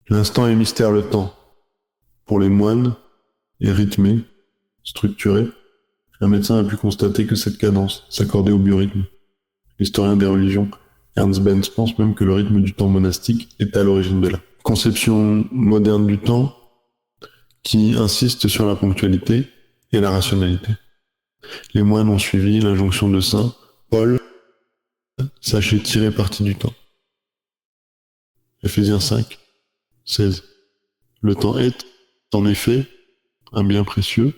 L'instant est mystère le temps. Pour les moines, est rythmé, structuré. Un médecin a pu constater que cette cadence s'accordait au biorhythme. L'historien des religions, Ernst Benz, pense même que le rythme du temps monastique est à l'origine de la conception moderne du temps qui insiste sur la ponctualité et la rationalité. Les moines ont suivi l'injonction de saint Paul, sachez tirer parti du temps. Ephésiens 5, 16. Le temps est, en effet, un bien précieux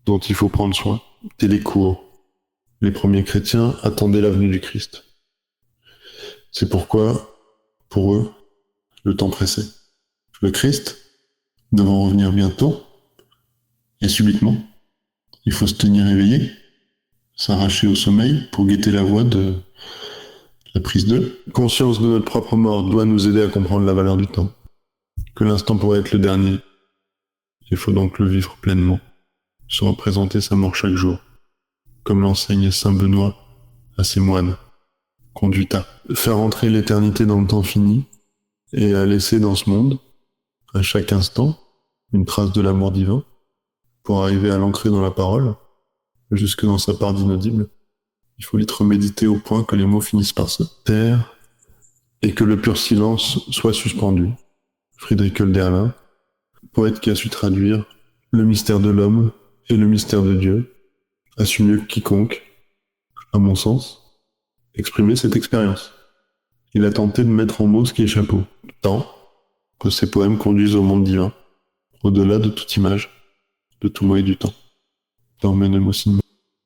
dont il faut prendre soin. Télécours. Les premiers chrétiens attendaient la venue du Christ. C'est pourquoi, pour eux, le temps pressait. Le Christ, devant revenir bientôt, et subitement, il faut se tenir éveillé, s'arracher au sommeil pour guetter la voie de la prise d'eux. Conscience de notre propre mort doit nous aider à comprendre la valeur du temps. Que l'instant pourrait être le dernier. Il faut donc le vivre pleinement, se représenter sa mort chaque jour, comme l'enseigne saint Benoît à ses moines. Conduit à faire entrer l'éternité dans le temps fini et à laisser dans ce monde, à chaque instant, une trace de l'amour divin pour arriver à l'ancrer dans la parole, jusque dans sa part d'inaudible. Il faut l'être méditer au point que les mots finissent par se taire et que le pur silence soit suspendu. Friedrich Hölderlin, poète qui a su traduire le mystère de l'homme et le mystère de Dieu, a su mieux que quiconque, à mon sens, exprimer cette expérience. Il a tenté de mettre en mots ce qui échappe au temps, que ses poèmes conduisent au monde divin, au-delà de toute image, de tout mot et du temps. Dans Menemosin,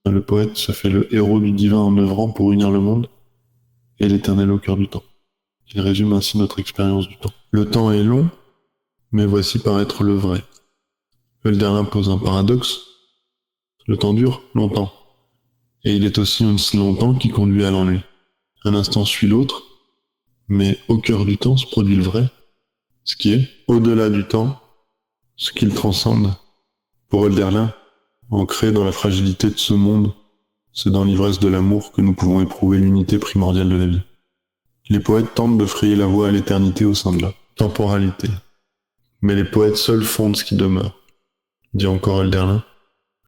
le poète se fait le héros du divin en œuvrant pour unir le monde et l'éternel au cœur du temps. Il résume ainsi notre expérience du temps. Le temps est long, mais voici paraître le vrai. Hölderlin pose un paradoxe. Le temps dure longtemps, et il est aussi aussi longtemps qui conduit à l'ennui. Un instant suit l'autre, mais au cœur du temps se produit le vrai, ce qui est, au-delà du temps, ce qu'il transcende. Pour Hölderlin, ancré dans la fragilité de ce monde, c'est dans l'ivresse de l'amour que nous pouvons éprouver l'unité primordiale de la vie. Les poètes tentent de frayer la voie à l'éternité au sein de la temporalité. Mais les poètes seuls fondent ce qui demeure, dit encore Hölderlin.